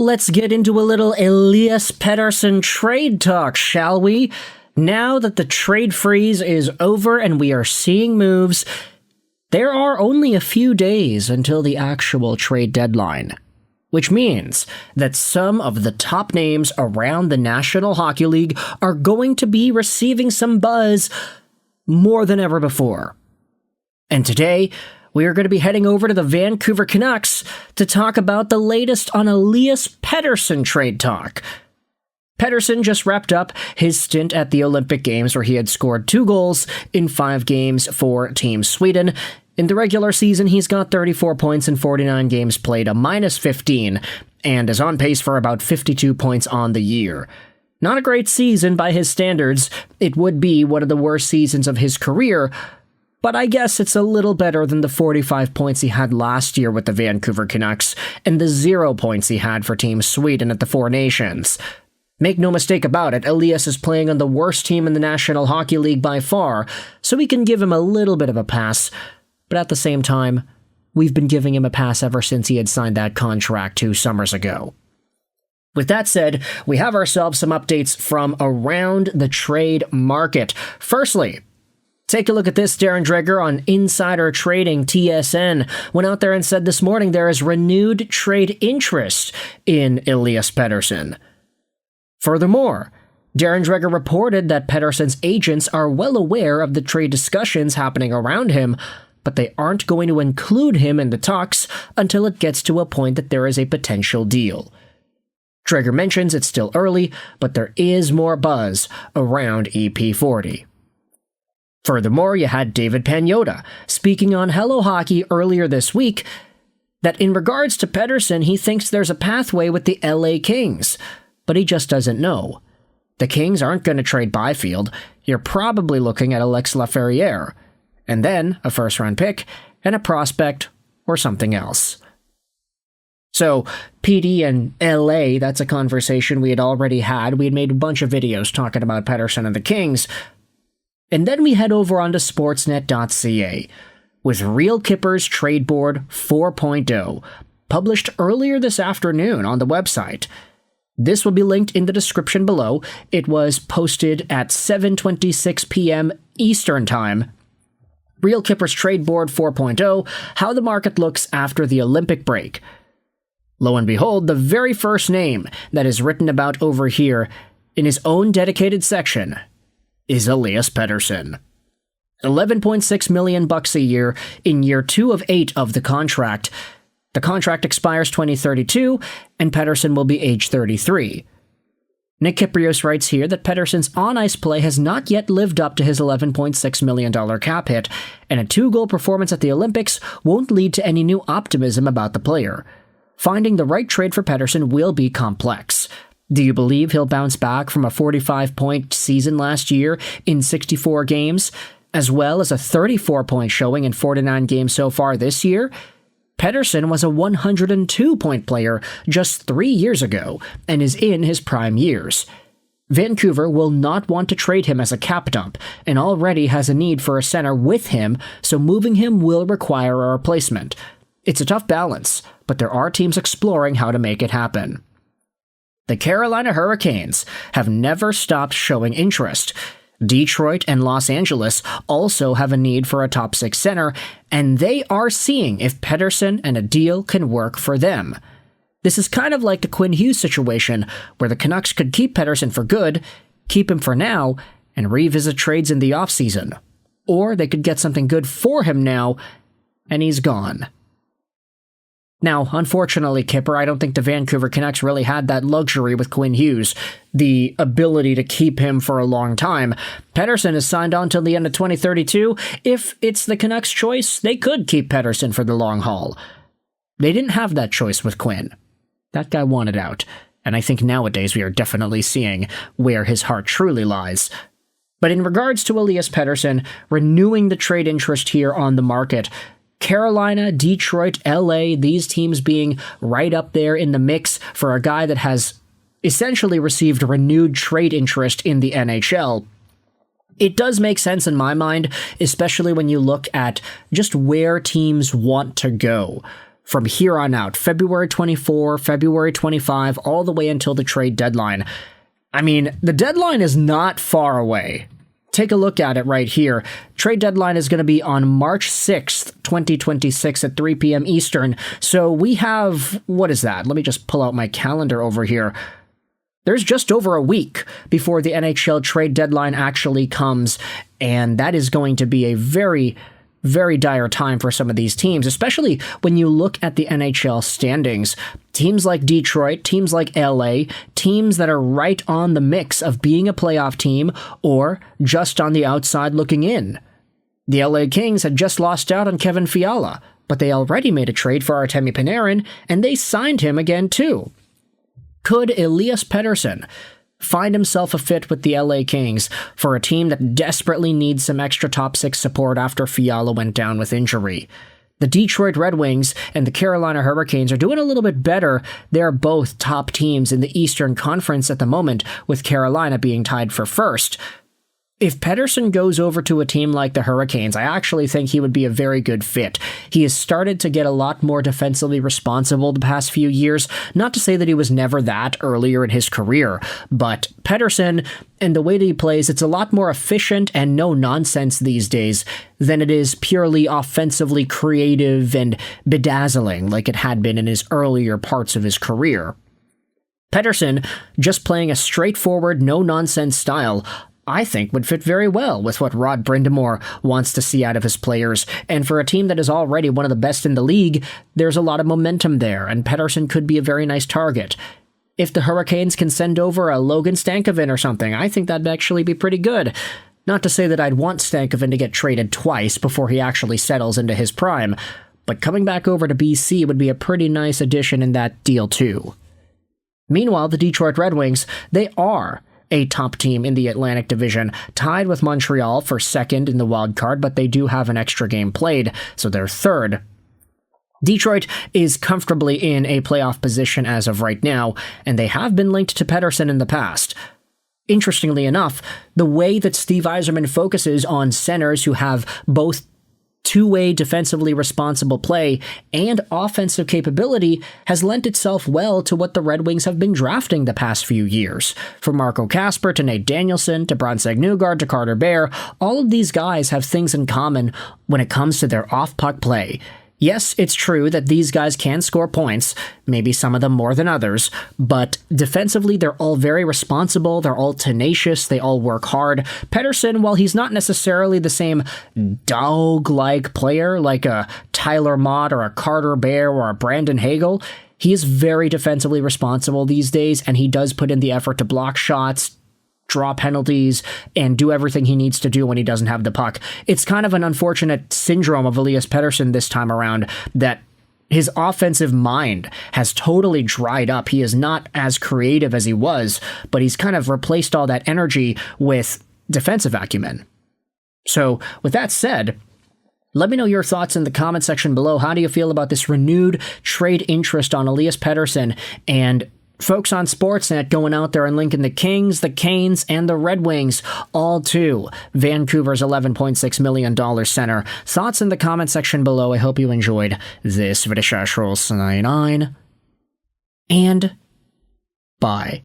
Let's get into a little Elias Pettersson trade talk, shall we? Now that the trade freeze is over and we are seeing moves, there are only a few days until the actual trade deadline, which means that some of the top names around the National Hockey League are going to be receiving some buzz more than ever before. And today, we are going to be heading over to the Vancouver Canucks to talk about the latest on Elias Pettersson trade talk. Pettersson just wrapped up his stint at the Olympic Games where he had scored 2 goals in 5 games for Team Sweden. In the regular season, he's got 34 points in 49 games played, a -15, and is on pace for about 52 points on the year. Not a great season by his standards. It would be one of the worst seasons of his career, but I guess it's a little better than the 45 points he had last year with the Vancouver Canucks and the 0 points he had for Team Sweden at the Four Nations. Make no mistake about it, Elias is playing on the worst team in the National Hockey League by far, so we can give him a little bit of a pass. But at the same time, we've been giving him a pass ever since he had signed that contract 2 summers ago. With that said, we have ourselves some updates from around the trade market. Firstly, take a look at this. Darren Dreger on Insider Trading TSN went out there and said this morning there is renewed trade interest in Elias Pettersson. Furthermore, Darren Dreger reported that Pettersson's agents are well aware of the trade discussions happening around him, but they aren't going to include him in the talks until it gets to a point that there is a potential deal. Dreger mentions it's still early, but there is more buzz around EP40. Furthermore, you had David Pagnotta speaking on Hello Hockey earlier this week that in regards to Pettersson, he thinks there's a pathway with the LA Kings, but he just doesn't know. The Kings aren't going to trade Byfield. You're probably looking at Alex Laferriere, and then a first-round pick and a prospect or something else. So, PD and LA, that's a conversation we had already had. We had made a bunch of videos talking about Pettersson and the Kings. And then we head over onto Sportsnet.ca with Real Kipper's Trade Board 4.0, published earlier this afternoon on the website. This will be linked in the description below. It was posted at 7:26 p.m. Eastern Time. Real Kipper's Trade Board 4.0, how the market looks after the Olympic break. Lo and behold, the very first name that is written about over here in his own dedicated section is Elias Pettersson. $11.6 million a year in year 2 of 8 of the contract. The contract expires 2032, and Pettersson will be age 33. Nick Kyprios writes here that Pettersson's on-ice play has not yet lived up to his $11.6 million cap hit, and a 2-goal performance at the Olympics won't lead to any new optimism about the player. Finding the right trade for Pettersson will be complex. Do you believe he'll bounce back from a 45-point season last year in 64 games, as well as a 34-point showing in 49 games so far this year? Pettersson was a 102-point player just 3 years ago and is in his prime years. Vancouver will not want to trade him as a cap dump and already has a need for a center with him, so moving him will require a replacement. It's a tough balance, but there are teams exploring how to make it happen. The Carolina Hurricanes have never stopped showing interest. Detroit and Los Angeles also have a need for a top 6 center, and they are seeing if Pettersson and a deal can work for them. This is kind of like the Quinn Hughes situation, where the Canucks could keep Pettersson for good, keep him for now, and revisit trades in the offseason. Or they could get something good for him now, and he's gone. Now, unfortunately, Kipper, I don't think the Vancouver Canucks really had that luxury with Quinn Hughes, the ability to keep him for a long time. Pettersson is signed on till the end of 2032. If it's the Canucks' choice, they could keep Pettersson for the long haul. They didn't have that choice with Quinn. That guy wanted out, and I think nowadays we are definitely seeing where his heart truly lies. But in regards to Elias Pettersson, renewing the trade interest here on the market, Carolina, Detroit, LA, these teams being right up there in the mix for a guy that has essentially received renewed trade interest in the NHL. It does make sense in my mind, especially when you look at just where teams want to go. from here on out, February 24, February 25, all the way until the trade deadline. I mean, the deadline is not far away. Take a look at it right here. Trade deadline is going to be on March 6th, 2026 at 3 p.m. Eastern. So we have, what is that? Let me just pull out my calendar over here. There's just over a week before the NHL trade deadline actually comes, and that is going to be a very, very dire time for some of these teams, especially when you look at the NHL standings. Teams like Detroit, teams like LA, teams that are right on the mix of being a playoff team or just on the outside looking in. The LA Kings had just lost out on Kevin Fiala, but they already made a trade for Artemi Panarin, and they signed him again too. Could Elias Pettersson find himself a fit with the LA Kings for a team that desperately needs some extra top six support after Fiala went down with injury? The Detroit Red Wings and the Carolina Hurricanes are doing a little bit better. They're both top teams in the Eastern Conference at the moment, with Carolina being tied for first. If Pettersson goes over to a team like the Hurricanes, I actually think he would be a very good fit. He has started to get a lot more defensively responsible the past few years. Not to say that he was never that earlier in his career, but Pettersson and the way that he plays, it's a lot more efficient and no nonsense these days than it is purely offensively creative and bedazzling like it had been in his earlier parts of his career. Pettersson, just playing a straightforward, no-nonsense style, I think would fit very well with what Rod Brind'Amour wants to see out of his players, and for a team that is already one of the best in the league, there's a lot of momentum there, and Pettersson could be a very nice target. If the Hurricanes can send over a Logan Stankoven or something, I think that'd actually be pretty good. Not to say that I'd want Stankoven to get traded twice before he actually settles into his prime, but coming back over to BC would be a pretty nice addition in that deal too. Meanwhile, the Detroit Red Wings, they are a top team in the Atlantic Division, tied with Montreal for second in the wild card, but they do have an extra game played, so they're third. Detroit is comfortably in a playoff position as of right now, and they have been linked to Pettersson in the past. Interestingly enough, the way that Steve Yzerman focuses on centers who have both two-way defensively responsible play and offensive capability has lent itself well to what the Red Wings have been drafting the past few years. From Marco Kasper to Nate Danielson to Bronseg Newgard to Carter Bear, all of these guys have things in common when it comes to their off-puck play. Yes, it's true that these guys can score points, maybe some of them more than others, but defensively they're all very responsible, they're all tenacious, they all work hard. Pettersson, while he's not necessarily the same dog-like player like a Tyler Mott or a Carter Bear or a Brandon Hagel, he is very defensively responsible these days, and he does put in the effort to block shots, draw penalties, and do everything he needs to do when he doesn't have the puck. It's kind of an unfortunate syndrome of Elias Pettersson this time around that his offensive mind has totally dried up. He is not as creative as he was, but he's kind of replaced all that energy with defensive acumen. So, with that said, let me know your thoughts in the comment section below. How do you feel about this renewed trade interest on Elias Pettersson, and folks on Sportsnet going out there and linking the Kings, the Canes, and the Red Wings, all to Vancouver's $11.6 million center? Thoughts in the comment section below. I hope you enjoyed this video. And bye.